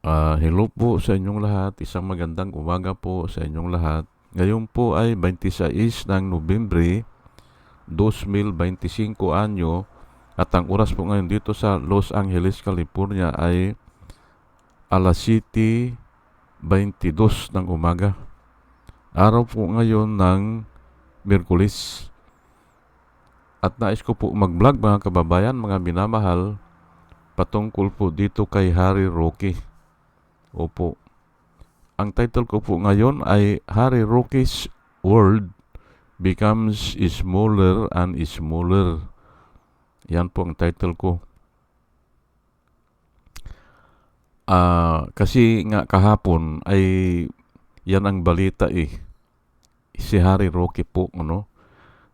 Hello po sa inyong lahat. Isang magandang umaga po sa inyong lahat. Ngayon po ay 26 ng Nobyembre 2025 anyo at ang oras po ngayon dito sa Los Angeles, California ay alas 7:22 ng umaga. Araw po ngayon ng Miyerkules. At nais ko po mag-vlog mga kababayan, mga minamahal, patungkol po dito kay Harry Roque. Opo. Ang title ko po ngayon ay Harry Roque's World Becomes Smaller and Smaller. Yan po ang title ko. Kasi nga kahapon ay yan ang balita eh. Si Harry Roque po,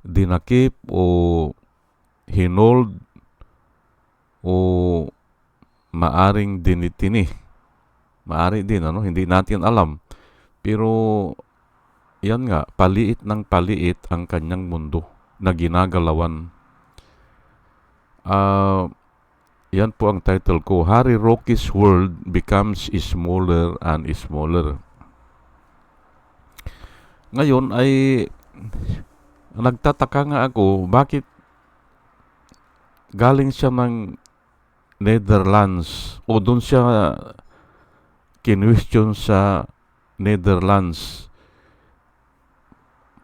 dinakip o hinold o maaring dinitini. Maari din, hindi natin alam. Pero yan nga, paliit ng paliit ang kanyang mundo na ginagalawan. Yan po ang title ko, Harry Roque's World Becomes Smaller and Smaller. Ngayon ay nagtataka nga ako, bakit galing siya ng Netherlands o doon siya kinwestiyon sa Netherlands.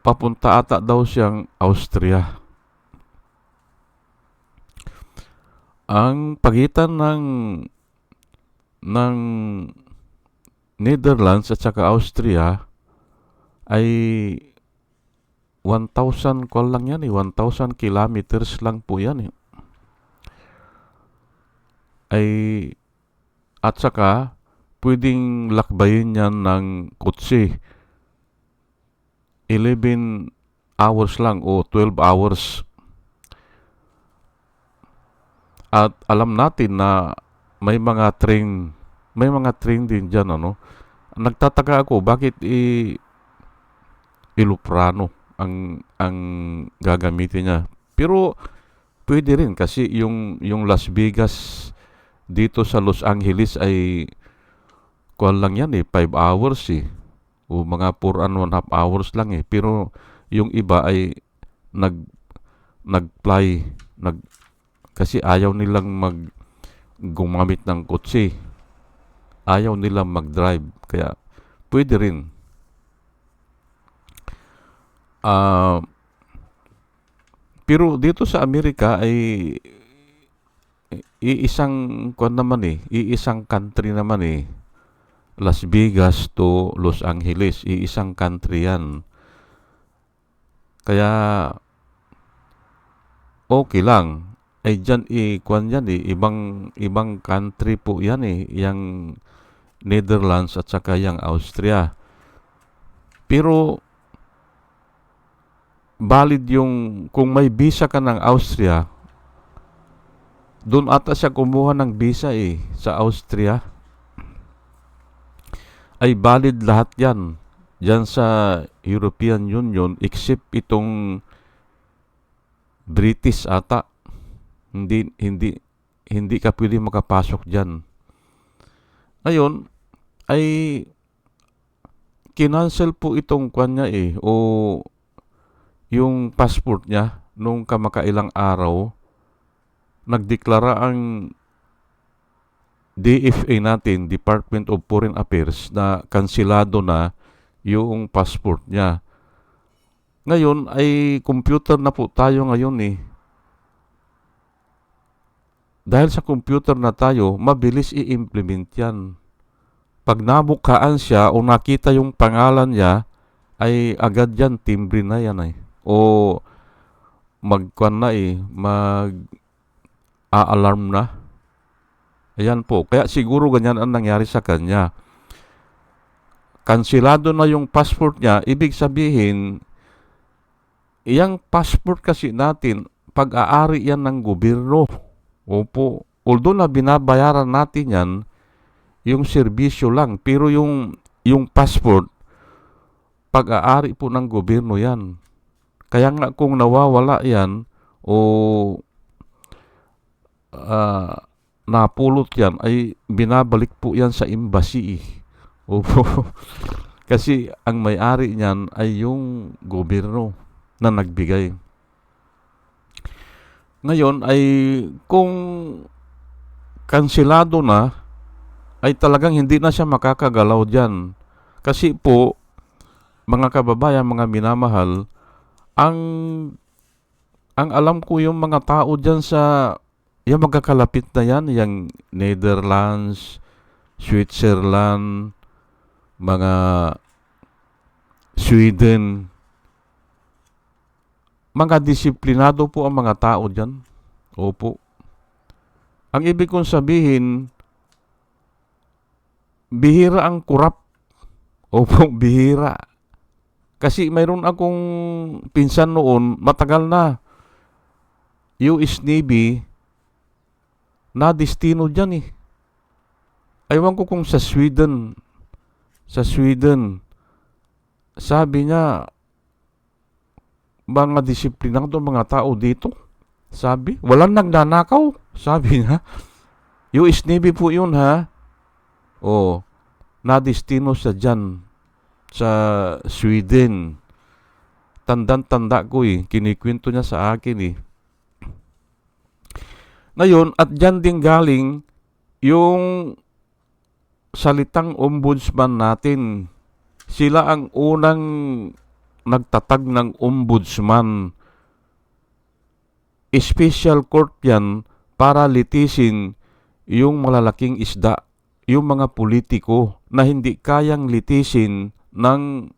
Papunta ata daw siyang Austria. Ang pagitan ng Netherlands at saka Austria ay 1,000 lang yan 1,000 kilometers lang po yan at saka pwedeng lakbayin yan ng kotse. 11 hours lang o 12 hours. At alam natin na may mga train din dyan, Nagtataka ako, bakit iluprano ang gagamitin niya. Pero pwede rin kasi yung Las Vegas dito sa Los Angeles ay kuwan lang yan 5 hours o mga 4.5 hours lang pero yung iba ay nag-fly kasi ayaw nilang gumamit ng kotse, ayaw nilang mag-drive, kaya pwede rin. Pero dito sa Amerika ay iisang country naman Las Vegas to Los Angeles, iisang country yan. Kaya okay lang. Ay dyan ibang country po yan yung Netherlands at saka yung Austria. Pero valid yung kung may visa ka ng Austria, doon ata siya kumuha ng visa sa Austria. Ay valid lahat yan dyan sa European Union except itong British ata. Hindi ka pwede makapasok dyan. Ngayon ay kinancel po itong kanya o yung passport niya nung kamakailang araw. Nagdeklara ang DFA natin, Department of Foreign Affairs, na kansilado na yung passport niya. Ngayon ay computer na po tayo ngayon Dahil sa computer na tayo, mabilis i-implement yan. Pag nabukaan siya o nakita yung pangalan niya, ay agad yan, timbre na yan O mag-a-alarm na. Ayan po. Kaya siguro ganyan ang nangyari sa kanya. Kansilado na yung passport niya, ibig sabihin, iyang passport kasi natin, pag-aari yan ng gobyerno. Opo. Although na binabayaran natin yan, yung serbisyo lang. Pero yung passport, pag-aari po ng gobyerno yan. Kaya nga kung nawawala yan, o napulot yan ay binabalik po yan sa embassy. Opo. Kasi ang may-ari niyan ay yung gobyerno na nagbigay. Ngayon ay kung kansilado na, ay talagang hindi na siya makakagalaw dyan. Kasi po, mga kababayan, mga minamahal, ang alam ko yung mga tao dyan sa, yung magkakalapit na yan, yung Netherlands, Switzerland, mga Sweden, mga disiplinado po ang mga tao dyan. Opo. Ang ibig kong sabihin, bihira ang kurap. Opo, bihira. Kasi mayroon akong pinsan noon, matagal na, US Navy, na destino dyan eh. Aywan ko kung sa Sweden, sabi niya, mga disiplinado mga tao dito. Sabi, walang nagnanakaw. Sabi niya, US Navy po yun ha. O, na-destino siya dyan sa Sweden. Tandang-tanda ko eh. Kinikwento niya sa akin eh. Ngayon, at dyan din galing yung salitang ombudsman natin. Sila ang unang nagtatag ng ombudsman. Special court yan para litisin yung malalaking isda, yung mga politiko na hindi kayang litisin ng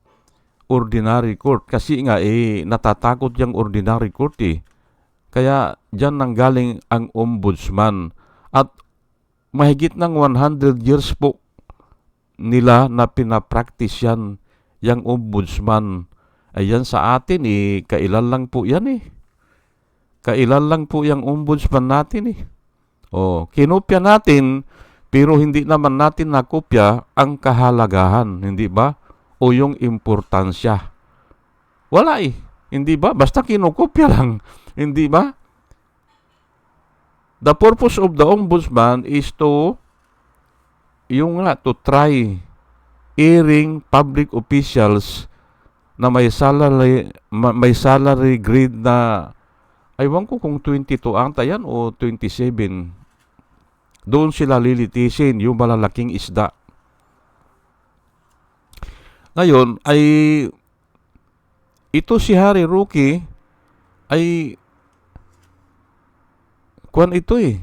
ordinary court. Kasi nga natatakot yung ordinary court eh. Kaya dyan nanggaling ang ombudsman. At mahigit ng 100 years po nila na pinapractice yan, yung ombudsman. Ayan sa atin kailan lang po yan eh. Kailan lang po yung ombudsman natin eh. Kinopya natin, pero hindi naman natin nakopya ang kahalagahan, hindi ba? O yung importansya. Wala eh, hindi ba? Basta kinokopya lang, hindi ba? The purpose of the ombudsman is to try airing public officials na may salary grade na aywan ko kung 22 ata yan o 27. Doon sila lilitisin yung malalaking isda. Ngayon ay ito si Harry Roque ay kuwan ito eh.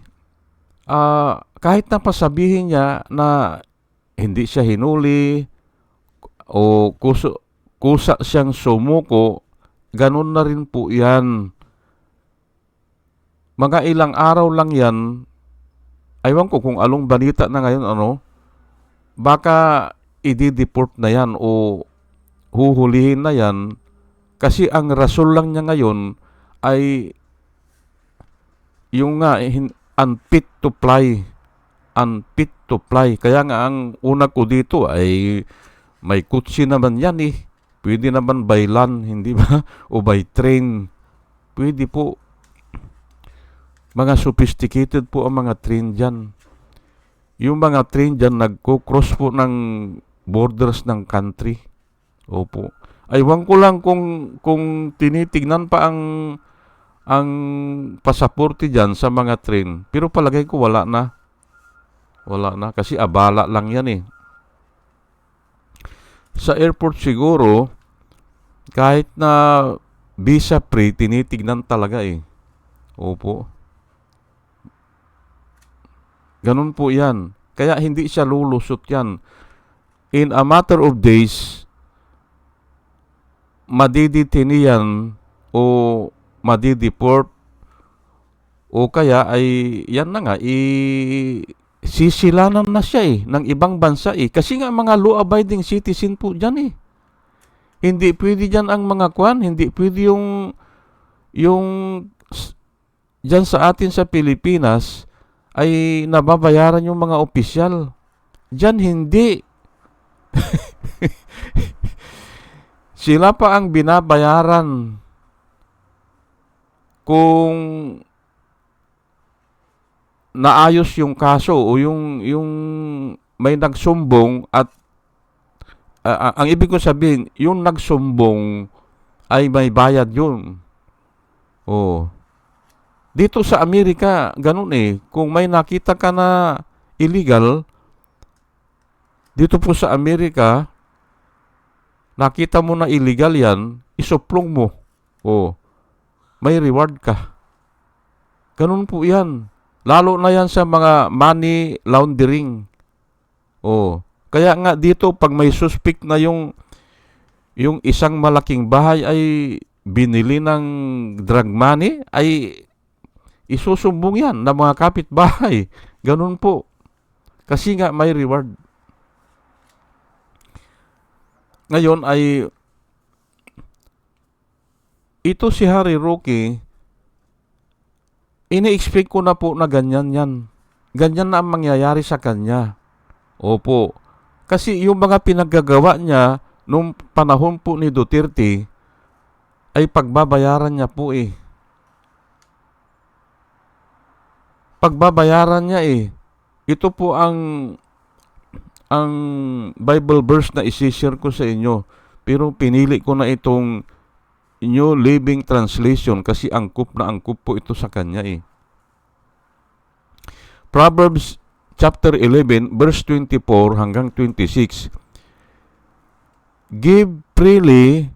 Kahit na pasabihin niya na hindi siya hinuli o kusa siyang sumuko, ganun na rin po yan. Mga ilang araw lang yan, aywan ko kung anong balita na ngayon, baka i-deport na yan o huhulihin na yan kasi ang rason lang niya ngayon ay yung unfit to fly. Kaya nga ang una ko dito ay may kutsi naman yan eh. Pwede naman by land, hindi ba? O by train. Pwede po. Mga sophisticated po ang mga train dyan. Yung mga train dyan nagko-cross po ng borders ng country. Opo. Aywan ko lang kung tinitignan pa ang pasaporte dyan sa mga train. Pero palagay ko wala na. Wala na. Kasi abala lang yan eh. Sa airport siguro, kahit na visa free, tinitignan talaga eh. Opo. Ganun po yan. Kaya hindi siya lulusot yan. In a matter of days, madiditini yan o madideport o kaya ay yan na nga sisilanan na siya ng ibang bansa kasi nga mga law-abiding citizen po dyan hindi pwede dyan ang mga kwan, hindi pwede yung dyan sa atin sa Pilipinas ay nababayaran yung mga opisyal. Dyan hindi. Sila pa ang binabayaran kung naayos yung kaso o yung may nagsumbong at ang ibig ko sabihin, yung nagsumbong ay may bayad yun. Oh. Dito sa Amerika, ganun eh. Kung may nakita ka na illegal, dito po sa Amerika, nakita mo na illegal yan, isuplong mo. Oh. May reward ka. Ganun po yan. Lalo na yan sa mga money laundering. Oh. Kaya nga dito, pag may suspect na yung isang malaking bahay ay binili ng drug money, ay isusumbong yan ng mga kapitbahay. Ganun po. Kasi nga may reward. Ngayon ay ito si Harry Roque, ini-expect ko na po na ganyan yan. Ganyan na ang mangyayari sa kanya. Opo. Kasi yung mga pinaggagawa niya nung panahon po ni Duterte ay pagbabayaran niya po eh. Pagbabayaran niya eh. Ito po ang Bible verse na isi-share ko sa inyo. Pero pinili ko na itong New Living Translation kasi angkop na angkop po ito sa kanya eh. Proverbs chapter 11 verse 24 hanggang 26. Give freely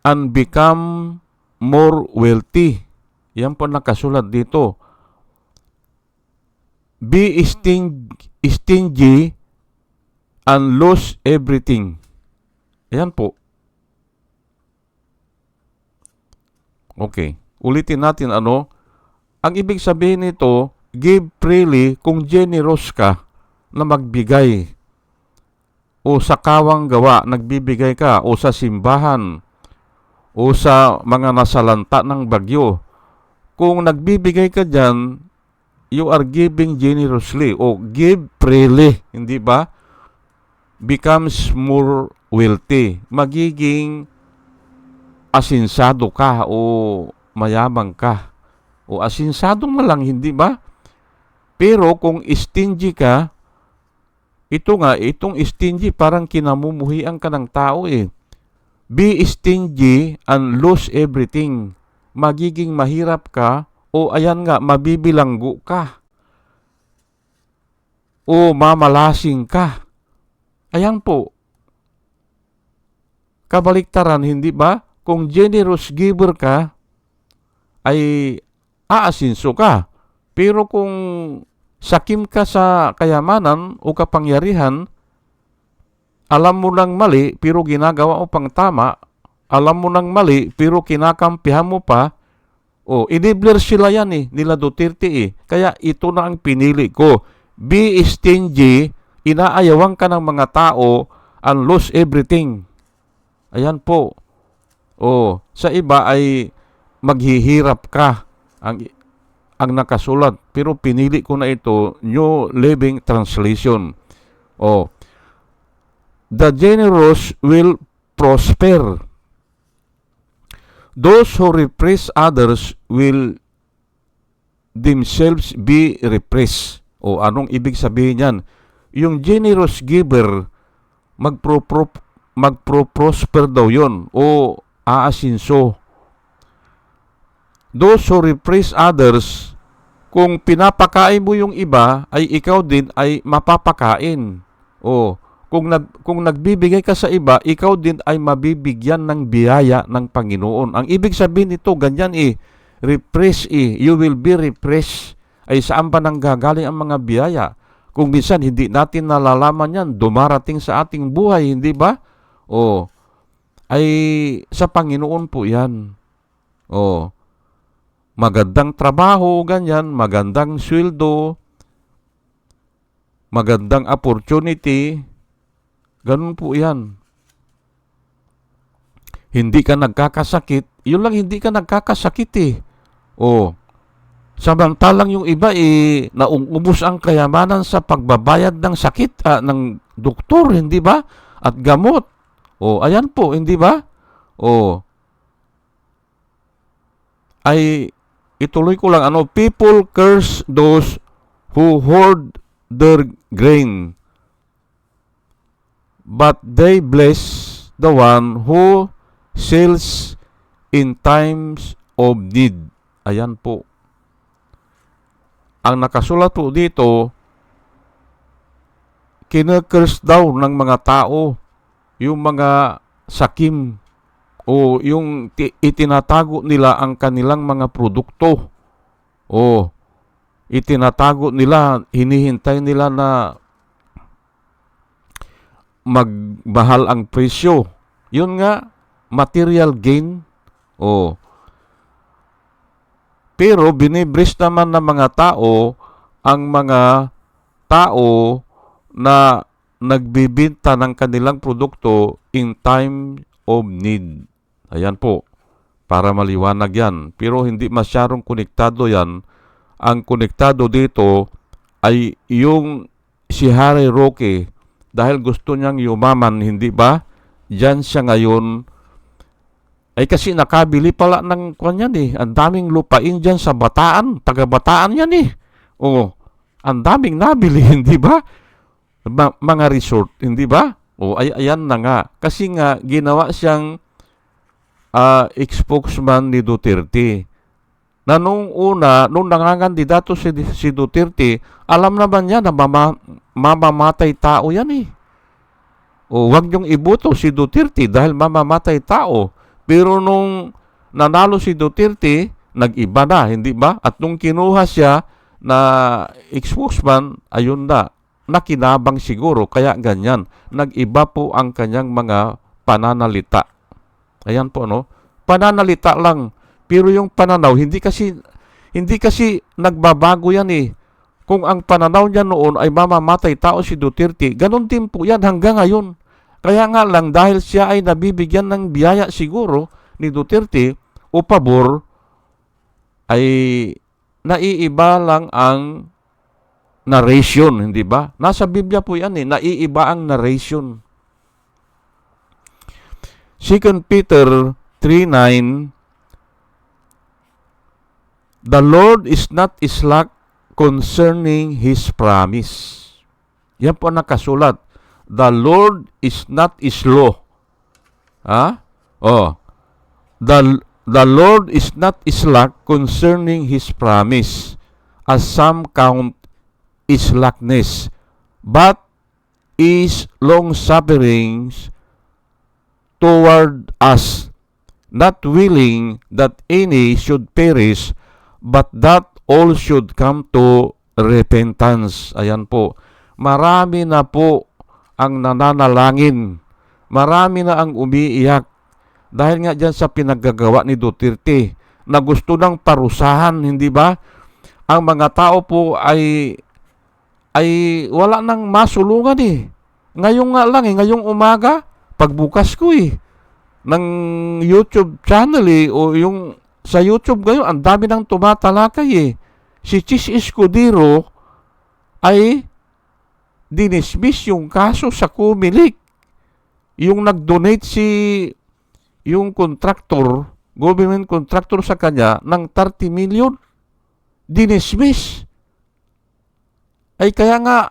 and become more wealthy. Yan po nakasulat dito. Be stingy and lose everything. Ayan po. Okay. Ulitin natin ano. Ang ibig sabihin nito, give freely kung generous ka na magbigay. O sa kawang gawa, nagbibigay ka. O sa simbahan. O sa mga nasalanta ng bagyo. Kung nagbibigay ka dyan, you are giving generously. O give freely. Hindi ba? Becomes more wealthy. Magiging asinsado ka o mayamang ka. O asinsado na lang, hindi ba? Pero kung stingy ka, itong stingy parang kinamumuhian ka ng tao eh. Be stingy and lose everything. Magiging mahirap ka o ayan nga, mabibilanggo ka. O mamalasing ka. Ayan po. Kabaliktaran, hindi ba? Kung generous giver ka, ay aasinso ka. Pero kung sakim ka sa kayamanan o kapangyarihan, alam mo nang mali pero ginagawa mo pang tama, alam mo nang mali pero kinakampihan mo pa, enabler sila yan eh, nila Duterte eh. Kaya ito na ang pinili ko. Be stingy, inaayawan ka ng mga tao and lose everything. Ayan po. Sa iba ay maghihirap ka ang nakasulat. Pero pinili ko na ito, New Living Translation. The generous will prosper. Those who repress others will themselves be repressed. Anong ibig sabihin yan? Yung generous giver, magpro-prosper daw yun. O aasinso. Those who repress others, kung pinapakain mo yung iba, ay ikaw din ay mapapakain. Kung nagbibigay ka sa iba, ikaw din ay mabibigyan ng biyaya ng Panginoon. Ang ibig sabihin nito, ganyan repress you will be repressed. Ay saan ba nanggagaling ang mga biyaya? Kung minsan hindi natin nalalaman yan, dumarating sa ating buhay, hindi ba? Ay sa Panginoon po yan. Magandang trabaho, ganyan, magandang sweldo, magandang opportunity, ganun po yan. Hindi ka nagkakasakit, yun lang hindi ka nagkakasakit eh. Samantalang yung iba naubos ang kayamanan sa pagbabayad ng sakit, ng doktor, hindi ba? At gamot. Ayan po, hindi ba? Ay ituloy ko lang, people curse those who hoard their grain, but they bless the one who sells in times of need. Ayan po. Ang nakasulat po dito, kinakers daw ng mga tao yung mga sakim o yung itinatago nila ang kanilang mga produkto. O itinatago nila, hinihintay nila na magmahal ang presyo. Yun nga, material gain. O pero binibris naman ng mga tao ang mga tao na nagbibenta ng kanilang produkto in time of need. Ayan po, para maliwanag yan. Pero hindi masyadong konektado yan. Ang konektado dito ay yung si Harry Roque, dahil gusto niyang yumaman, hindi ba? Diyan siya ngayon. Ay kasi nakabili pala ng kanyan eh. Ang daming lupain dyan sa Bataan. Taga-Bataan yan eh. Oo. Ang daming nabili, hindi ba? Mga resort, hindi ba? O ayan na nga. Kasi nga, ginawa siyang spokesman ni Duterte. Na nung una, nung nangangandidato si Duterte, alam naman niya na mamamatay tao yan eh. O wag niyong iboto si Duterte dahil mamamatay tao. Pero nung nanalo si Duterte, nag-iba na, hindi ba? At nung kinuha siya na spokesman, ayun na, nakinabang siguro, kaya ganyan. Nag-iba po ang kanyang mga pananalita. Ayan po, no? Pananalita lang. Pero yung pananaw, hindi kasi nagbabago yan eh. Kung ang pananaw niya noon ay mamamatay tao si Duterte, ganun din po yan hanggang ngayon. Kaya nga lang, dahil siya ay nabibigyan ng biyaya siguro ni Duterte o pabor, ay naiiba lang ang narration, hindi ba? Nasa Biblia po yan eh, naiiba ang narration. 2 Peter 3:9, the Lord is not slack concerning His promise. Yan po nakasulat. The Lord is not slow. Ha? Oh. The Lord is not slack concerning His promise, as some count slackness, but is long-suffering toward us, not willing that any should perish, but that all should come to repentance. Ayan po. Marami na po ang nananalangin. Marami na ang umiiyak. Dahil nga dyan sa pinaggagawa ni Duterte na gusto ng parusahan, hindi ba? Ang mga tao po ay wala nang masulungan eh. Ngayon nga lang eh, ngayong umaga, pagbukas ko eh, ng YouTube channel eh, o yung sa YouTube ngayon, ang dami nang tumatalakay eh. Si Chis Escudero ay dinismiss yung kaso sa Comelec. Yung nag-donate yung contractor, government contractor sa kanya ng 30 million. Dinismiss. Ay kaya nga,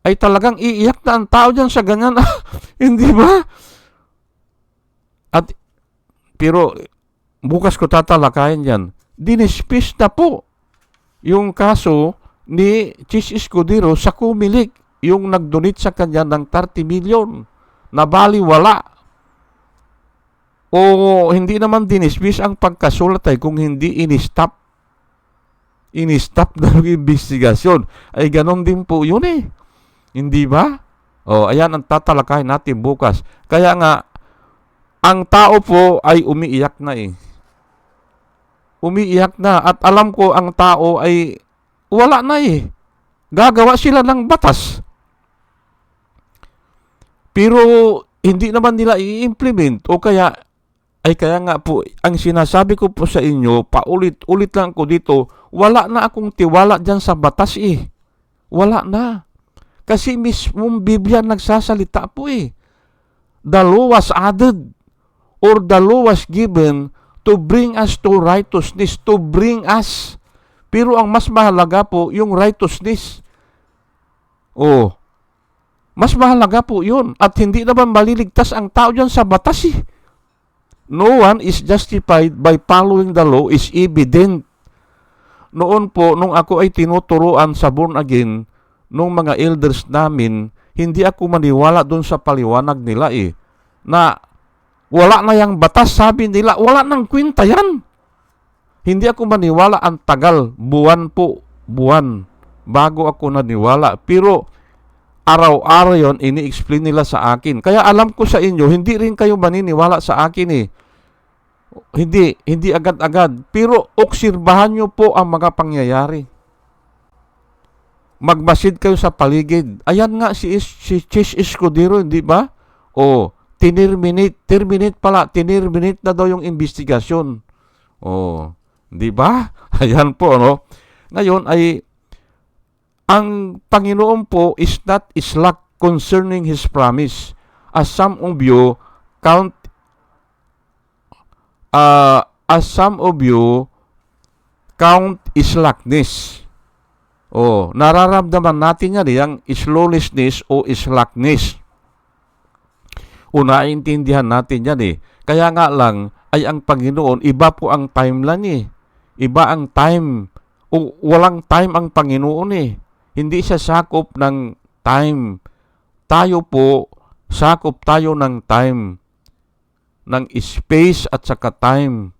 ay talagang iiyak na ang tao dyan sa ganyan. Hindi ba? Pero bukas ko tatalakayin yan. Dinismiss na po yung kaso ni Chis Escudero sa Comelec, yung nag-donate sa kanya ng 30 million na baliwala. O hindi naman dinismiss ang pagkasulat ay kung hindi in-stop na investigasyon. Ay ganon din po yun eh. Hindi ba? O ayan ang tatalakayin natin bukas. Kaya nga, ang tao po ay umiiyak na eh. Umiiyak na. At alam ko ang tao ay wala na eh. Gagawa sila ng batas. Pero hindi naman nila i-implement o kaya nga po, ang sinasabi ko po sa inyo, paulit-ulit lang ko dito, wala na akong tiwala dyan sa batas eh. Wala na. Kasi mismong Biblia nagsasalita po eh. The law was added or the law was given to bring us to righteousness, to bring us. Pero ang mas mahalaga po, yung righteousness. Oh, mas mahalaga po yun. At hindi naman maliligtas ang tao dyan sa batas eh. No one is justified by following the law is evident. Noon po, nung ako ay tinuturuan sa born again, nung mga elders namin, hindi ako maniwala doon sa paliwanag nila eh. Na wala na yung batas, sabi nila, wala nang kwenta yan. Hindi ako maniwala, ang tagal, buwan po, buwan, bago ako naniwala. Pero araw-araw yon ini-explain nila sa akin. Kaya alam ko sa inyo, hindi rin kayo maniniwala sa akin eh. Hindi agad-agad. Pero obserbahan nyo po ang mga pangyayari. Magmasid kayo sa paligid. Ayan nga si Chis Escudero, hindi ba? O, terminate na daw yung investigasyon. O, di ba? Ayan po, no? Ngayon ay, ang Panginoon po is not slack concerning His promise. As some of you count slackness. Oh, nararamdaman natin yan, yung slowness o slackness. Naintindihan natin yan eh. Kaya nga lang, ay ang Panginoon, iba po ang timeline eh. Iba ang time. O walang time ang Panginoon eh. Hindi siya sakop ng time. Tayo po, sakop tayo ng time. Ng space at saka time.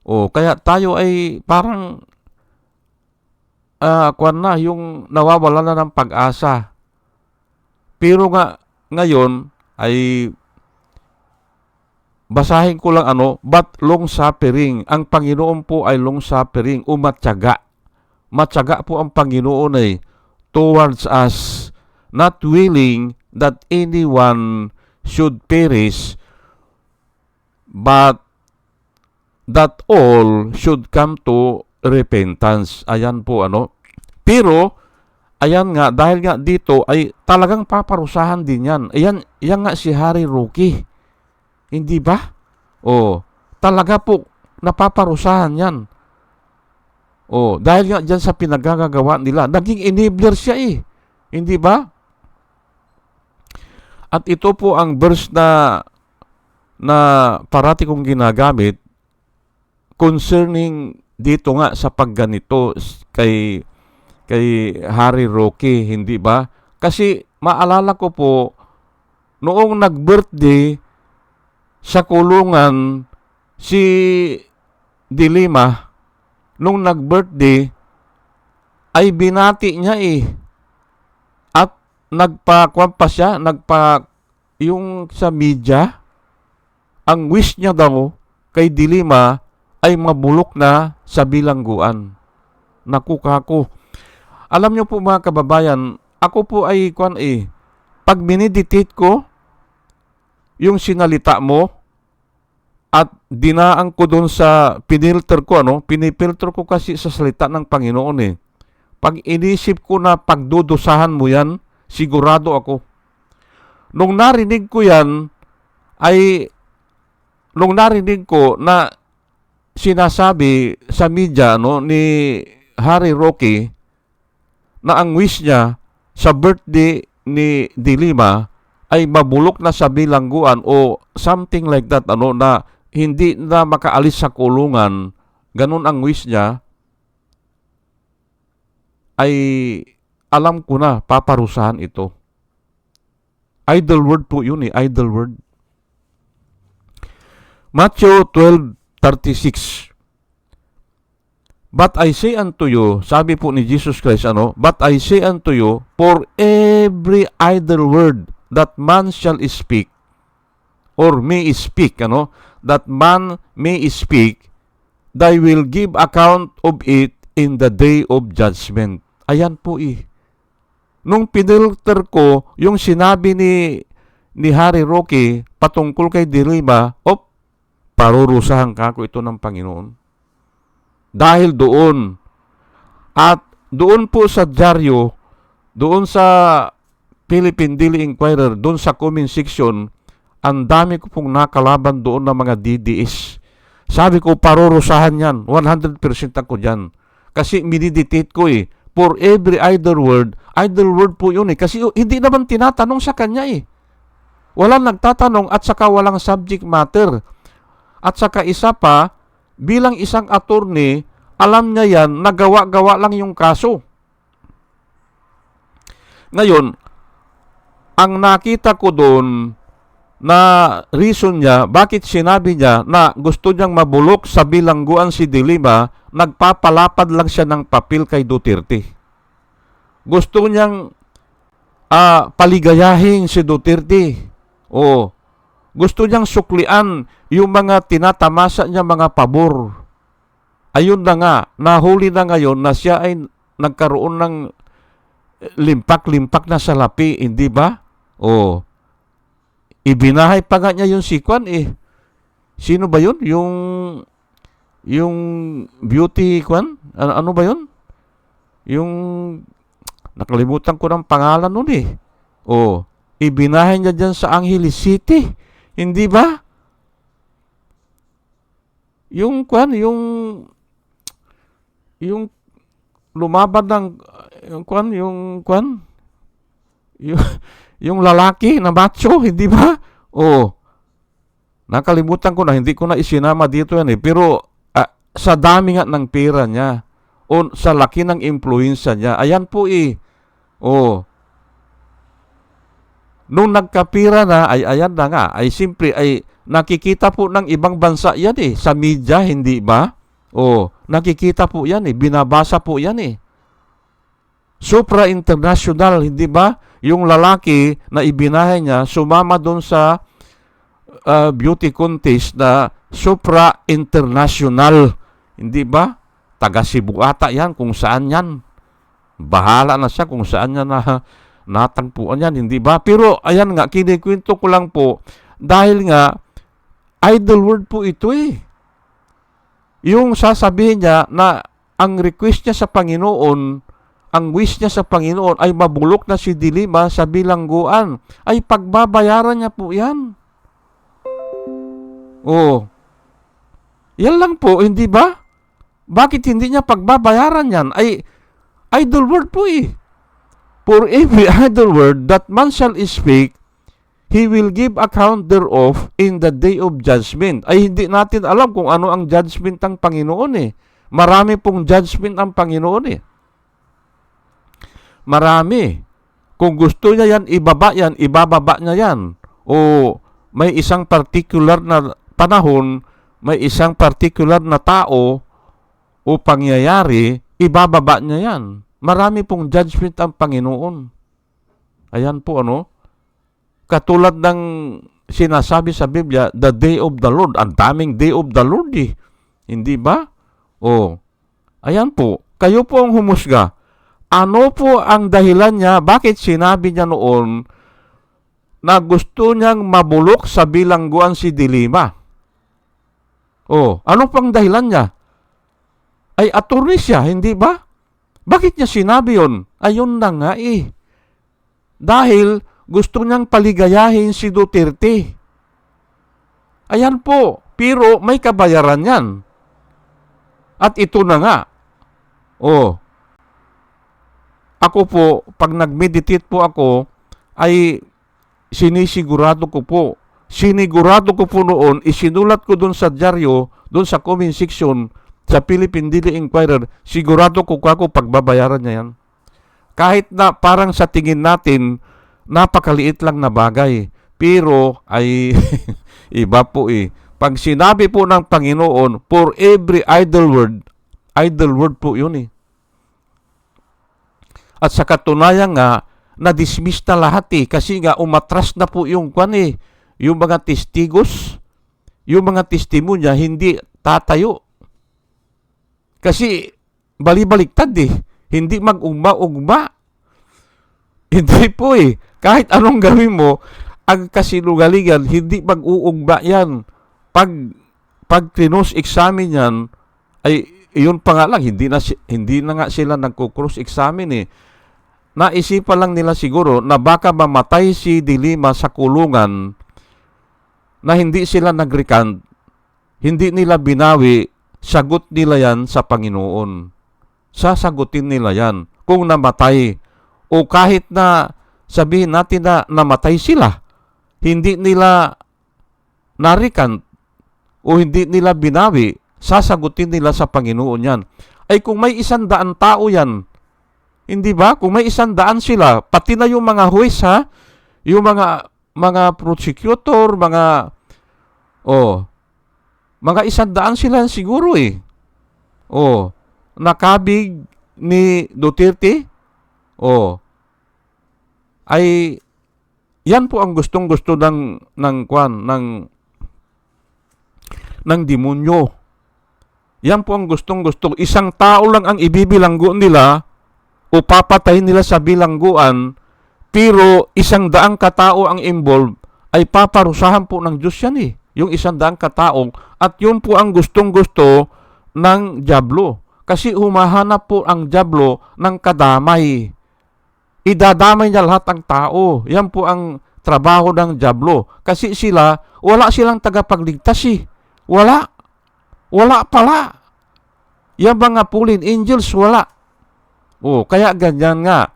O, kaya tayo ay parang yung nawawala na ng pag-asa. Pero nga, ngayon, ay basahin ko lang but long suffering. Ang Panginoon po ay long suffering o matyaga. Matyaga po ang Panginoon ay towards us, not willing that anyone should perish, but that all should come to repentance. Ayan po Pero, ayan nga, dahil nga dito ay talagang paparusahan din yan. Ayan nga si Harry Roque. Hindi ba? Talaga po, napaparusahan yan. Dahil nga dyan sa pinagagagawa nila, naging enabler siya eh. Hindi ba? At ito po ang verse na parati kong ginagamit concerning dito nga sa pagganito kay Harry Roque, hindi ba? Kasi maalala ko po, noong nag-birthday sa kulungan si Dilima, nung nag-birthday, ay binati niya eh. At nagpa-kwampa siya, yung sa media, ang wish niya daw kay Dilima ay mabulok na sa bilangguan. Naku kako. Alam niyo po mga kababayan, ako po ay pag mineditate ko yung sinalita mo at dinaan ko doon sa pinilter ko, pinipilter ko kasi sa salita ng Panginoon eh. Pag inisip ko na pagdudusahan mo yan, sigurado ako. Nung narinig ko yan, nung narinig ko na sinasabi sa media ni Harry Roque na ang wish niya sa birthday ni Dilima ay mabulok na sa bilangguan o something like that na hindi na makaalis sa kulungan, ganun ang wish niya, ay alam ko na paparusahan ito. Idle word po yun eh, idle word. Matthew 12:36. But I say unto you, sabi po ni Jesus Christ, but I say unto you, for every idle word that man shall speak, or may speak, that man may speak, they will give account of it in the day of judgment. Ayan po eh. Nung pinilter ko, yung sinabi ni Harry Roque patungkol kay Dilima, parurusahan kako ito ng Panginoon. Dahil doon, at doon po sa dyaryo, doon sa Philippine Daily Inquirer, doon sa comment section, ang dami ko pong nakalaban doon ng mga DDS. Sabi ko, parurusahan yan. 100% ako dyan. Kasi miniditate ko eh. For every idle word po yun eh. Kasi hindi naman tinatanong sa kanya eh. Walang nagtatanong at saka walang subject matter. At saka isa pa, bilang isang attorney, alam niya yan, nagawa-gawa lang yung kaso. Ngayon, ang nakita ko doon na reason niya, bakit sinabi niya na gusto niyang mabulok sa bilangguan si De Lima, nagpapalapad lang siya ng papel kay Duterte. Gusto niyang paligayahin si Duterte. O, gusto niyang suklian yung mga tinatamasa niya mga pabor. Ayun na nga, nahuli na ngayon na siya ay nagkaroon ng limpak-limpak na salapi, hindi ba? O, ibinahay pa nga niya yung sikwan eh. Sino ba yun? Yung beauty kwan? Ano ba yun? Yung nakalimutan ko ng pangalan nun eh. O, ibinahay niya dyan sa Angeles City. Hindi ba? Yung kwan, yung lumaban ng yung lalaki na macho, hindi ba? O, nakalimutan ko na, hindi ko na isinama dito yan eh. Pero sa dami nga ng pera niya o sa laki ng influensya niya, ayan po eh. O, nung nagkapira na, ay ayan na nga, ay simpre ay nakikita po ng ibang bansa yan eh, sa media, hindi ba? O, nakikita po yan eh, binabasa po yan eh. Supra-international, hindi ba? Yung lalaki na ibinahay niya, sumama doon sa beauty contest na supra-international. Hindi ba? Taga Cebu ata yan, kung saan yan. Bahala na siya kung saan niya natagpuan yan, hindi ba? Pero ayan nga, kinikwento ko lang po, dahil nga, idle word po ito eh. Yung sasabihin niya na ang request niya sa Panginoon, ang wish niya sa Panginoon ay mabulok na si De Lima sa bilangguan, ay pagbabayaran niya po yan. Oh, yan lang po, hindi ba? Bakit hindi niya pagbabayaran yan? Ay, idle word po eh. For every idle word that man shall speak, he will give account thereof in the day of judgment. Ay, hindi natin alam kung ano ang judgment ng Panginoon eh. Marami pong judgment ang Panginoon eh. Marami. Kung gusto niya yan, ibababa niya yan. O may isang particular na panahon, may isang particular na tao o pangyayari, ibababa niya yan. Marami pong judgment ang Panginoon. Ayan po ano. Katulad ng sinasabi sa Biblia, the day of the Lord. Ang daming day of the Lord eh. Hindi ba? O, ayan po. Kayo po ang humusga. Ano po ang dahilan niya? Bakit sinabi niya noon na gusto niyang mabulok sa bilangguan si De Lima? O, ano pang dahilan niya? Ay attorney siya, hindi ba? Bakit niya sinabi yun? Ayun na nga eh. Dahil gusto niyang paligayahin si Duterte. Ayan po. Pero may kabayaran yan. At ito na nga. Oh. Ako po, pag nag-meditate po ako, ay sinisigurado ko po. Sinigurado ko po noon, isinulat ko doon sa dyaryo, doon sa comment section, sa Philippine Daily Inquirer, sigurado ko ako pagbabayaran niya yan. Kahit na parang sa tingin natin, napakaliit lang na bagay. Pero ay iba po eh. Pag sinabi po ng Panginoon, for every idle word po yun eh. At sa katunayan nga, na-dismiss na lahat eh. Kasi nga umatras na po yung kwan eh. Yung mga testigos, yung mga testimonya, hindi tatayo. Kasi balibaliktad eh. Hindi mag-ugma-ugma. Hindi po eh. Kahit anong gawin mo, ang kasinungalingan, hindi mag-uugma yan. Pag cross-examine yan, ay yun pa nga lang, hindi na nga sila nagko-cross-examine eh. Naisipan lang nila siguro na baka mamatay si De Lima sa kulungan na hindi sila nag-recant, hindi nila binawi, sagot nila yan sa Panginoon. sasagutin nila yan. Kung namatay, o kahit na sabihin natin na namatay sila, hindi nila narikan o hindi nila binawi, sasagutin nila sa Panginoon yan. Ay kung may 100 tao yan, hindi ba? Kung may 100 sila, pati na yung mga huwes ha, yung mga prosecutor, mga 100 sila siguro eh. Nakabig ni Duterte, ay yan po ang gustong-gusto ng demonyo. Yan po ang gustong-gusto. Isang tao lang ang ibibilanggo nila o papatayin nila sa bilangguan, pero 100 katao ang involved, ay paparusahan po ng Diyos yan eh. Yung 100 kataong, at yun po ang gustong-gusto ng dyablo. Kasi humahanap po ang dyablo ng kadamay. Idadamay niya lahat ng tao. Yan po ang trabaho ng dyablo. Kasi wala silang tagapagligtas eh. Wala pala. Yung mga fallen angels, wala. Kaya ganyan nga.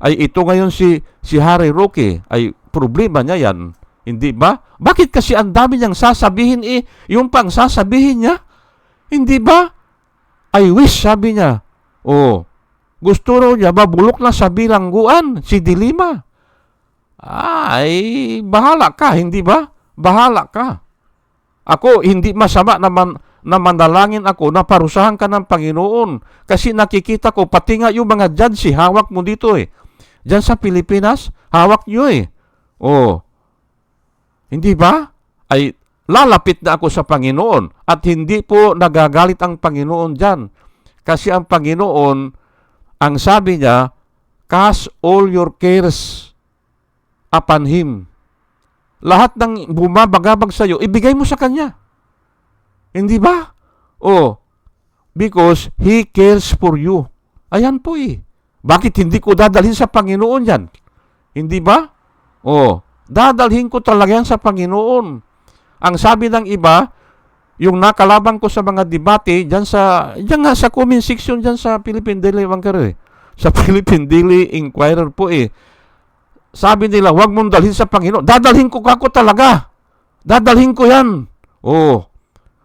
Ay ito ngayon si Harry Roque, ay problema niya yan. Hindi ba? Bakit kasi ang dami niyang sasabihin yung pang sasabihin niya? Hindi ba? I wish, sabi niya. Gusto raw niya mabulok na sa bilangguan, si Dilima. Ay, bahala ka, hindi ba? Bahala ka. Ako, hindi masama naman na manalangin ako na parusahan ka ng Panginoon. Kasi nakikita ko, pati nga yung mga judge, hawak mo dito eh. Diyan sa Pilipinas, hawak nyo eh. Hindi ba? Ay, lalapit na ako sa Panginoon at hindi po nagagalit ang Panginoon dyan. Kasi ang Panginoon, ang sabi niya, cast all your cares upon Him. Lahat ng bumabagabag sa iyo, ibigay mo sa Kanya. Hindi ba? Because He cares for you. Ayan po eh. Bakit hindi ko dadalhin sa Panginoon yan? Hindi ba? Dadalhin ko talaga yan sa Panginoon. Ang sabi ng iba, yung nakalaban ko sa mga debate, dyan nga sa comment section, dyan sa Philippine Daily Banker sa Philippine Daily Inquirer po eh. Sabi nila, huwag mong dalhin sa Panginoon. Dadalhin ko kako talaga. Dadalhin ko yan.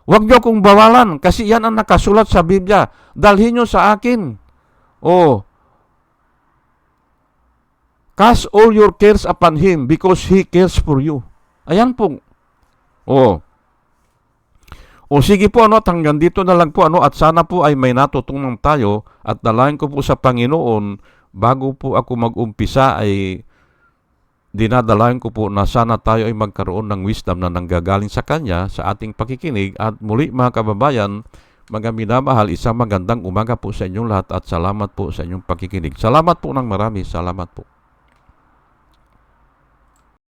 Huwag nyo akong bawalan kasi yan ang nakasulat sa Biblia. Dalhin nyo sa akin. Cast all your cares upon Him because He cares for you. Ayan po. Sige po, hanggang dito na lang po, at sana po ay may natutunan tayo at dalayan ko po sa Panginoon bago po ako mag-umpisa ay dinadalayan ko po na sana tayo ay magkaroon ng wisdom na nanggagaling sa Kanya sa ating pakikinig. At muli mga kababayan, mga minamahal, isang magandang umaga po sa inyong lahat at salamat po sa inyong pakikinig. Salamat po ng marami. Salamat po.